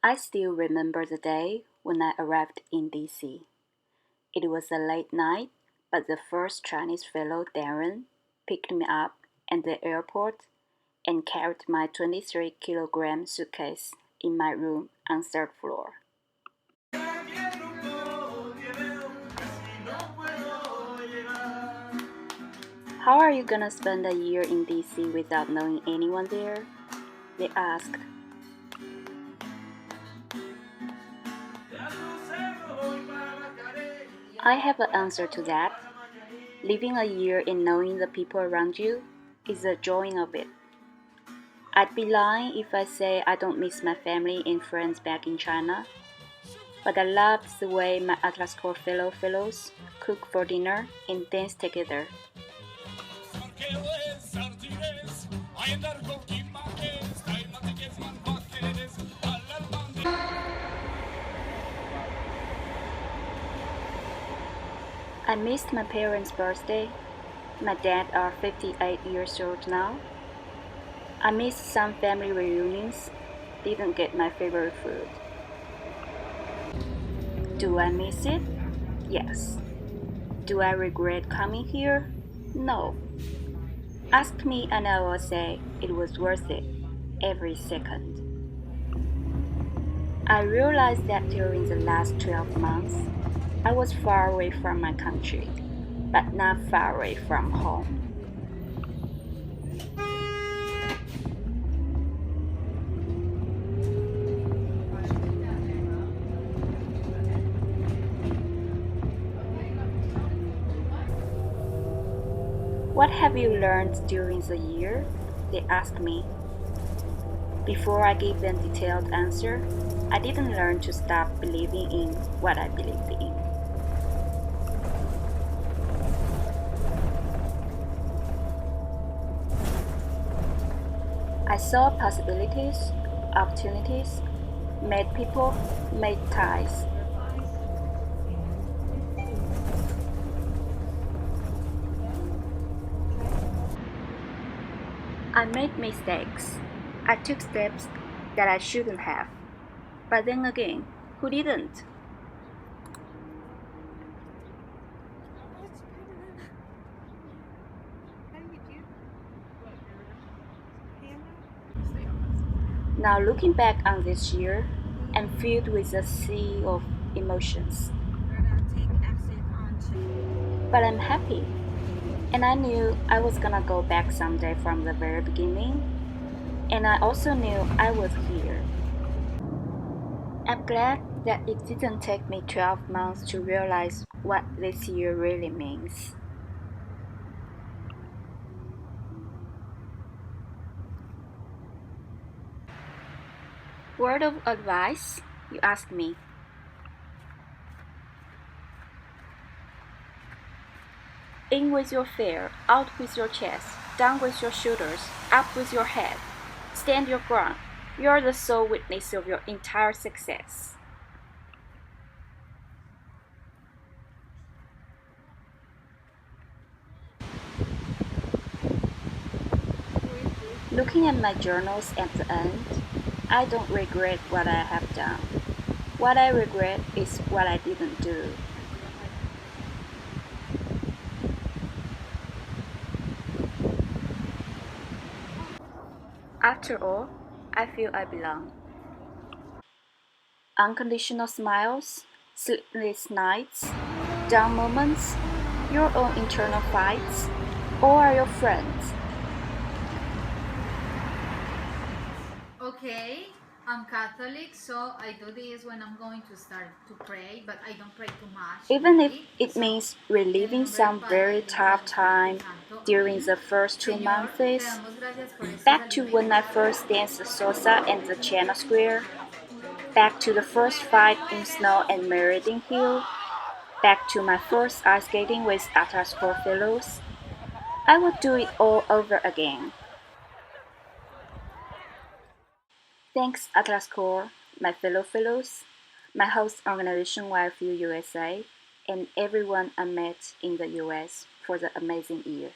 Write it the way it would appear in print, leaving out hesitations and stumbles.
I still remember the day when I arrived in DC. It was a late night, but the first Chinese fellow, Darren, picked me up at the airport and carried my 23-kilogram suitcase in my room on third floor. How are you gonna spend a year in DC without knowing anyone there? They asked. I have an answer to that. Living a year and knowing the people around you is the joy of it. I'd be lying if I say I don't miss my family and friends back in China, but I loved the way my Atlas Corps fellows cook for dinner and dance together. I missed my parents' birthday. My dad are 58 years old now. I missed some family reunions. Didn't get my favorite food. Do I miss it? Yes. Do I regret coming here? No. Ask me and I will say it was worth it, every second. I realized that during the last 12 months, I was far away from my country, but not far away from home. What have you learned during the year? They asked me. Before I gave them detailed answer, I didn't learn to stop believing in what I believed in. I saw possibilities, opportunities, met people, made ties. I made mistakes. I took steps that I shouldn't have. But then again, who didn't? Now looking back on this year, I'm filled with a sea of emotions. But I'm happy. And I knew I was gonna go back someday from the very beginning. And I also knew I was here. I'm glad that it didn't take me 12 months to realize what this year really means. Word of advice? You ask me. In with your fear, out with your chest, down with your shoulders, up with your head. Stand your ground. You're the sole witness of your entire success. Looking at my journals at the end, I don't regret what I have done. What I regret is what I didn't do. After all, I feel I belong. Unconditional smiles, sleepless nights, down moments, your own internal fights, all are your friends. Okay, I'm Catholic, so I do this when I'm going to start to pray, but I don't pray too much. Even if Really. it So, means en el reliving nombre del some Padre, very del Hijo, y tough del Espíritu time Santo. during Amén. the first 2 Señor, te months, damos gracias por estos back to when I alimentos. first danced the salsa in the Channel Square, back to the first fight in snow and Meridian Hill, back to my first ice skating with Atlas Corps fellows. I would do it all over again. Thanks Atlas Corps, my fellows, my host organization YFU USA, and everyone I met in the US for the amazing year.